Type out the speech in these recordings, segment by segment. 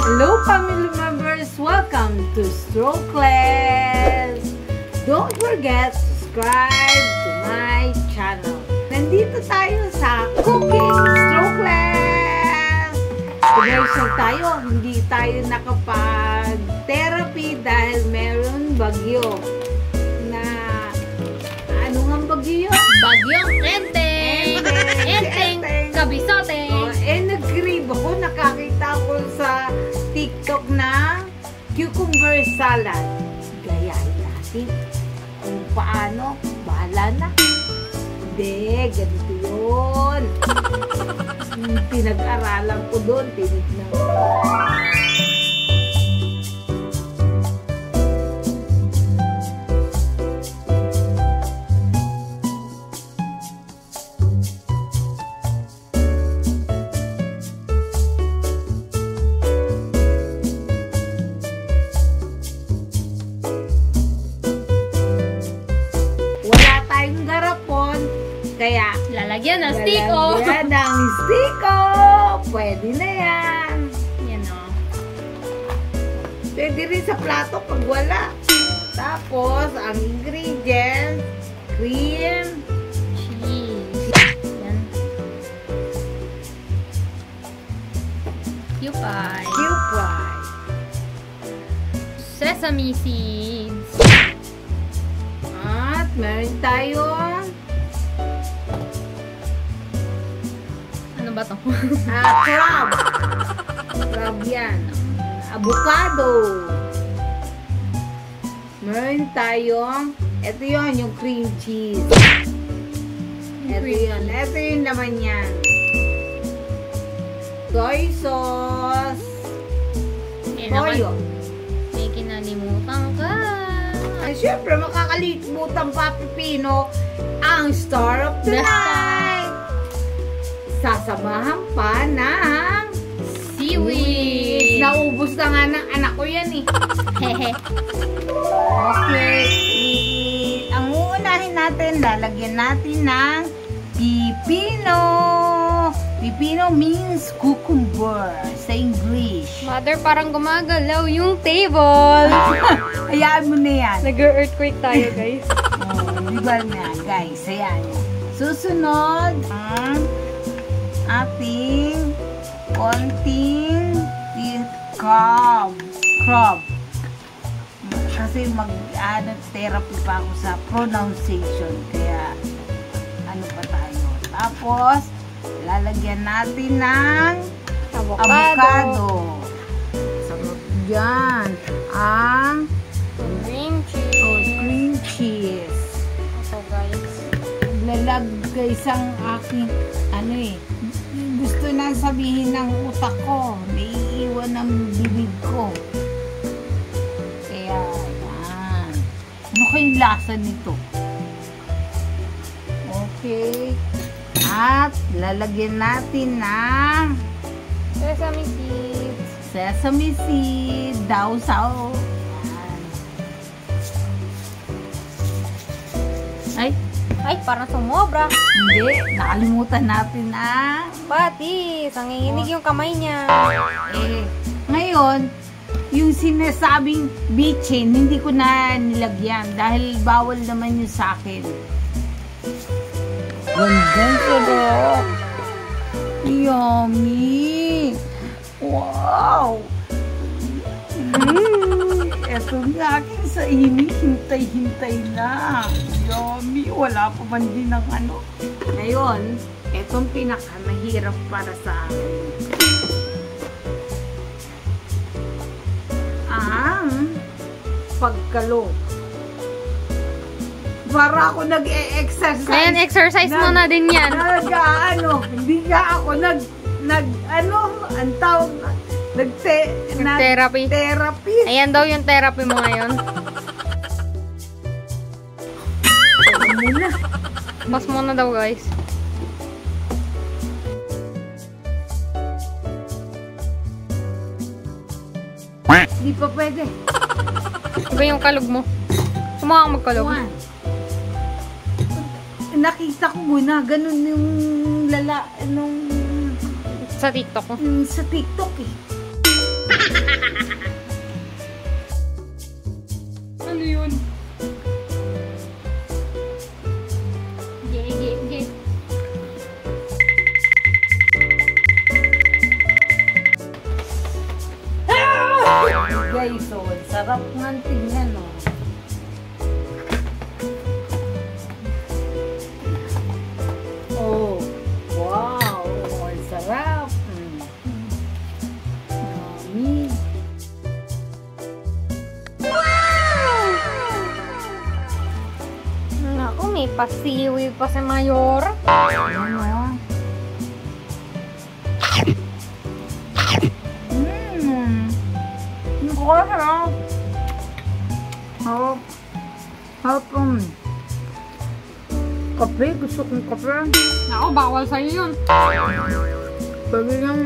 Hello family members! Welcome to Strokeless! Don't forget to subscribe to my channel. Nandito tayo sa Cooking Strokeless! Commercial tayo, hindi tayo nakapag-therapy dahil meron bagyo. Na, ano nga bagyo yun? Bagyong Enteng! Enteng! Kabisote! Nag-grave ako, nakakita ko sa TikTok na cucumber salad. Gayahin natin. Kung paano, bahala na. Hindi, ganito yun. Pinag-aralan ko doon, tinignan ko. Kaya, lalagyan ng stiko. Lalagyan ng stiko. Pwede na yan. Yan o. Pwede rin sa plato pag wala. Tapos, ang ingredients, cream, cheese. Yan. Cupay. cupay, Sesame seeds. at meron tayong Ano ba ito? crab. Crab yan. Avocado. Meron tayong, ito yun, yung cream cheese. Ito yun. Ito yung laman yan. Soy sauce. Toyo. May kinalimutan ka. Ay, syempre, makakalimutan pa pipino ang star of the night. Sasamahan pa ng Seaweed. Naubos na nga ng anak ko yan eh. Hehe. Okay. Ang uunahin natin, lalagyan natin ng pipino. Pipino means cucumber sa English. Mother, parang gumagalaw yung table. Hayaan mo na yan. Nag-earthquake tayo, guys. Di ba na, guys? Hayaan nyo. Susunod ang ating konting crab. Kasi mag-therapy pa ako sa pronunciation. Kaya, ano pa tayo. Tapos, lalagyan natin ng avocado. Sarap dyan. Ang Cream cheese. cream cheese. Ito, guys. Lalagay isang aking, gusto na sabihin ng utak ko. Naiiwan ng bibig ko. Kaya, yan. Ano kayong lasa nito? Okay. At lalagyan natin ng Sesame seeds. sesame seed, daw-saw. Ay, Parang sumobra. hindi. Nakalimutan natin ang Batis. Ang nginginig yung kamay niya. ngayon, yung sinasabing bitchin, hindi ko na nilagyan dahil bawal naman yun sa akin. Gandang sarap. Yummy. Wow. Eto nga aking sa hintay-hintay na. Yummy. Wala pa man din ng ano. Ngayon, etong pinakamahirap para sa akin. Ang pagkalo. Para ako nag-e-exercise. Ayan, exercise mo na din yan. Hindi nga ako ang tawag na, Therapy. Therapy. Ayan daw yung therapy mo ngayon. Muna. Pas muna daw, guys. Hindi pa pwede. Iba yung kalog mo. Sumaka kang magkalog. One. Nakita ko muna, ganun yung nung Sa TikTok mo. sa TikTok eh. Guys, so, sarap nga tingnan, no? Oh, wow! Ang sarap! Yummy! Naku, may pasiwi pa si Mayor. Ano? Ang sarap! Harap! Harap kape, gusto kong kape. Naku, bawal sa'yo yun. Pwede lang.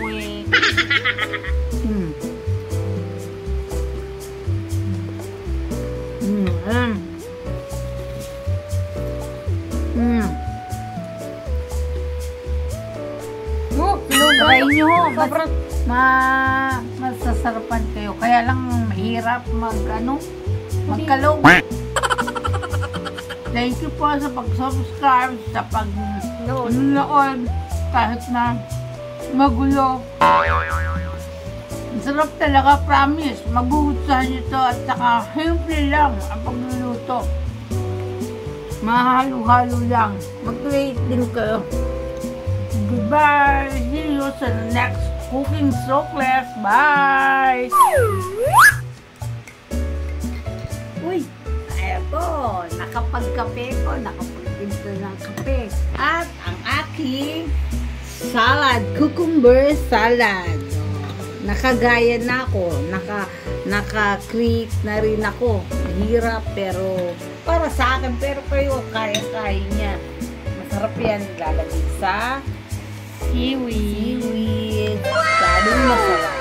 Uy. Ayan. Oh, Try nyo. sobrang... Masasarapan kayo. Kaya lang mahirap magkalog. Thank you po sa pag-subscribe, sa pag-nood, kahit na magulo. Ang sarap talaga, promise. Magugustuhan nyo to at saka simple lang ang pagluluto. Mahalo-halo lang. Mag-create din kayo. Goodbye! See you sa next cooking show class. Bye! Uy! Eto, nakapagkape ko, nakapagpinto ng kape. At ang aking salad, cucumber salad. Nakagaya na ako, naka-create na rin ako. Mahirap pero para sa akin, pero kayo kaya-kaya niya. Masarap yan, lalagay sa seaweed. Lalong masarap.